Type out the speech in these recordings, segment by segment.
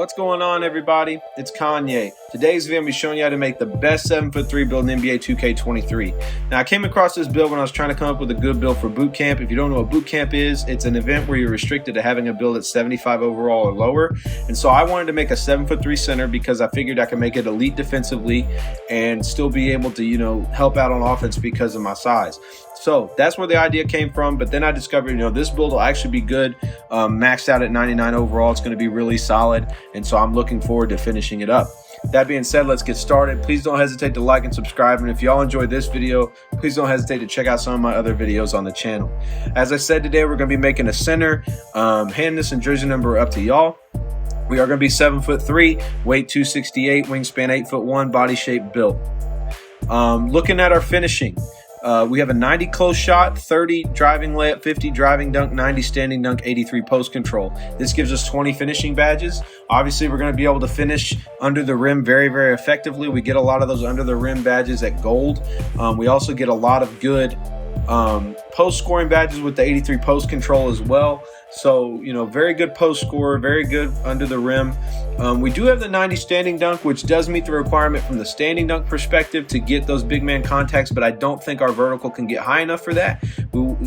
What's going on, everybody? It's Kanye. Today's video, I'm going to be showing you how to make the best 7'3" build in NBA 2K23. Now, I came across this build when I was trying to come up with a good build for boot camp. If you don't know what boot camp is, it's an event where you're restricted to having a build at 75 overall or lower. And so I wanted to make a 7'3" center because I figured I could make it elite defensively and still be able to, help out on offense because of my size. So that's where the idea came from. But then I discovered, this build will actually be good. Maxed out at 99 overall. It's going to be really solid. And so I'm looking forward to finishing it up. That being said, let's get started. Please don't hesitate to like and subscribe. And if y'all enjoyed this video, please don't hesitate to check out some of my other videos on the channel. As I said, today we're going to be making a center. Handness and jersey number up to y'all. We are going to be 7'3", weight 268, wingspan 8'1", body shape built. Looking at our finishing. We have a 90 close shot, 30 driving layup, 50 driving dunk, 90 standing dunk, 83 post control. This gives us 20 finishing badges. Obviously, we're going to be able to finish under the rim very, very effectively. We get a lot of those under the rim badges at gold. We also get a lot of good post scoring badges with the 83 post control as well. So, very good post scorer, very good under the rim. We do have the 90 standing dunk, which does meet the requirement from the standing dunk perspective to get those big man contacts, but I don't think our vertical can get high enough for that.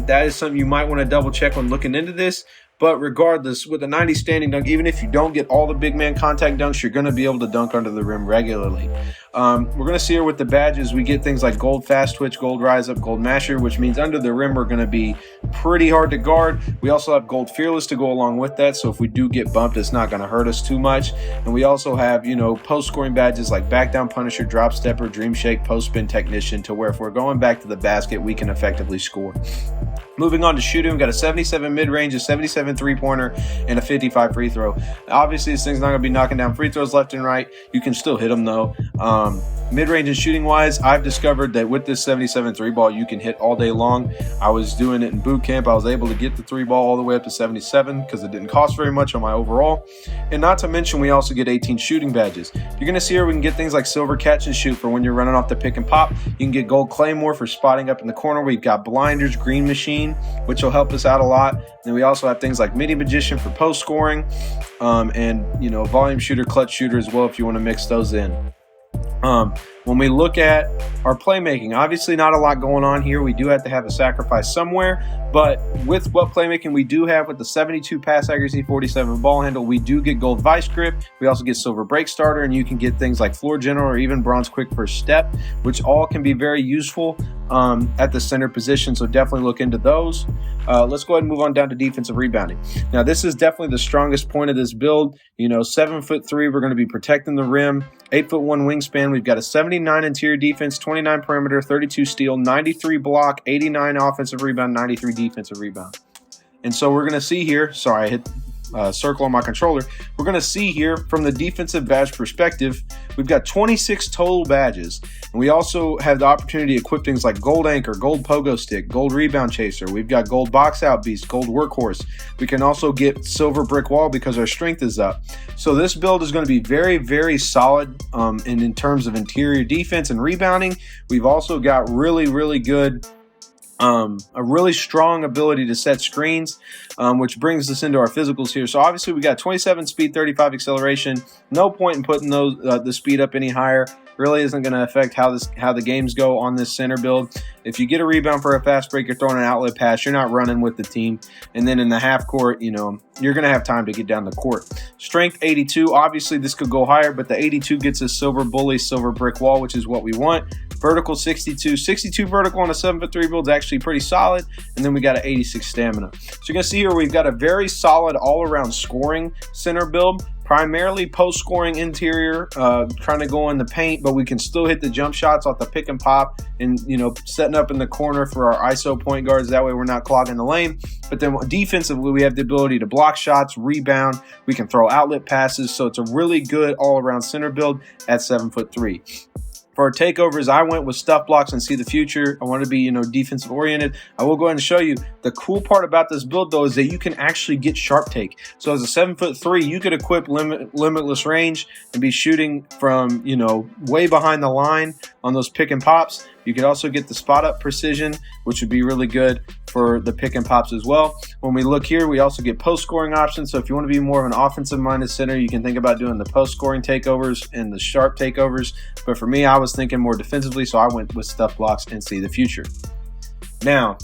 That is something you might want to double check when looking into this. But regardless, with the 90 standing dunk, even if you don't get all the big man contact dunks, you're going to be able to dunk under the rim regularly. We're going to see here with the badges, we get things like gold fast twitch, gold rise up, gold masher, which means under the rim we're going to be pretty hard to guard. We also have gold fearless to go along with that, so if we do get bumped, it's not going to hurt us too much. And we also have, post scoring badges like back down punisher, drop stepper, dream shake, post spin technician, to where if we're going back to the basket, we can effectively score. Moving on to shooting, we've got a 77 mid-range, a 77 three-pointer, and a 55 free throw. Obviously, this thing's not going to be knocking down free throws left and right. You can still hit them, though. Mid-range and shooting-wise, I've discovered that with this 77 three-ball, you can hit all day long. I was doing it in boot camp. I was able to get the three-ball all the way up to 77 because it didn't cost very much on my overall. And not to mention, we also get 18 shooting badges. You're going to see here we can get things like silver catch and shoot for when you're running off the pick and pop. You can get gold claymore for spotting up in the corner. We've got blinders, green machine, which will help us out a lot. Then we also have things like midi magician for post scoring, and volume shooter, clutch shooter as well if you want to mix those in. When we look at our playmaking, obviously not a lot going on here. We do have to have a sacrifice somewhere, but with what playmaking we do have with the 72 pass accuracy, 47 ball handle, we do get gold vice grip. We also get silver break starter, and you can get things like floor general or even bronze quick first step, which all can be very useful at the center position. So definitely look into those. Let's go ahead and move on down to defensive rebounding. Now, this is definitely the strongest point of this build. 7'3", we're going to be protecting the rim. 8'1" wingspan. We've got a 79 interior defense, 29 perimeter, 32 steal, 93 block, 89 offensive rebound, 93 defensive rebound. And so we're going to see here, sorry, I hit circle on my controller. We're going to see here from the defensive badge perspective, we've got 26 total badges. And we also have the opportunity to equip things like gold anchor, gold pogo stick, gold rebound chaser. We've got gold box out beast, gold workhorse. We can also get silver brick wall because our strength is up. So this build is going to be very, very solid in terms of interior defense and rebounding. We've also got really, really good a really strong ability to set screens, which brings us into our physicals here. So obviously we got 27 speed, 35 acceleration. No point in putting those the speed up any higher. Really isn't going to affect how the games go on this center build. If you get a rebound for a fast break, you're throwing an outlet pass, you're not running with the team. And then in the half court, you're going to have time to get down the court. Strength 82. Obviously this could go higher, but the 82 gets us silver bully, silver brick wall, which is what we want. Vertical 62. 62 vertical on a 7'3" build is actually pretty solid. And then we got an 86 stamina. So you're going to see here we've got a very solid all-around scoring center build. Primarily post-scoring interior, trying to go in the paint, but we can still hit the jump shots off the pick and pop and, setting up in the corner for our ISO point guards. That way we're not clogging the lane. But then defensively, we have the ability to block shots, rebound. We can throw outlet passes. So it's a really good all-around center build at 7'3". For our takeovers, I went with stuff blocks and see the future. I want to be, defensive oriented. I will go ahead and show you. The cool part about this build, though, is that you can actually get sharp take. So as a 7'3", you could equip limitless range and be shooting from, way behind the line on those pick and pops. You could also get the spot up precision, which would be really good for the pick and pops as well. When we look here, we also get post scoring options. So if you want to be more of an offensive minded center, you can think about doing the post scoring takeovers and the sharp takeovers. But for me, I was thinking more defensively, so I went with stuff blocks and see the future. Now,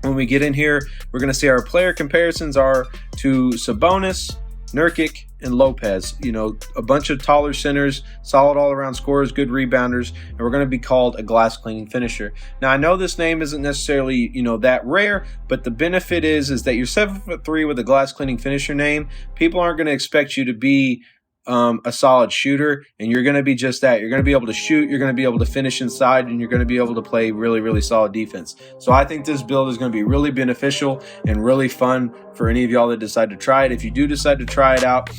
when we get in here, we're going to see our player comparisons are to Sabonis, Nurkic, and Lopez. You know, a bunch of taller centers, solid all-around scorers, good rebounders, and we're going to be called a glass-cleaning finisher. Now, I know this name isn't necessarily, that rare, but the benefit is that you're 7'3" with a glass-cleaning finisher name. People aren't going to expect you to be a solid shooter, and you're going to be just that. You're going to be able to shoot, you're going to be able to finish inside, and you're going to be able to play really, really solid defense. So I think this build is going to be really beneficial and really fun for any of y'all that decide to try it. If you do decide to try it out,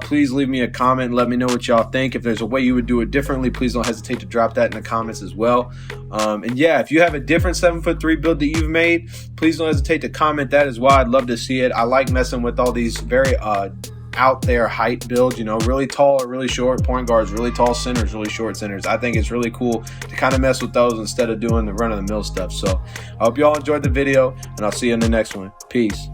please leave me a comment and let me know what y'all think. If there's a way you would do it differently, please don't hesitate to drop that in the comments as well. And yeah, if you have a different 7'3" build that you've made, please don't hesitate to comment that as well. I'd love to see it. I like messing with all these very out there height builds, really tall or really short point guards, really tall centers, really short centers. I think it's really cool to kind of mess with those instead of doing the run of the mill stuff. So I hope y'all enjoyed the video, and I'll see you in the next one. Peace.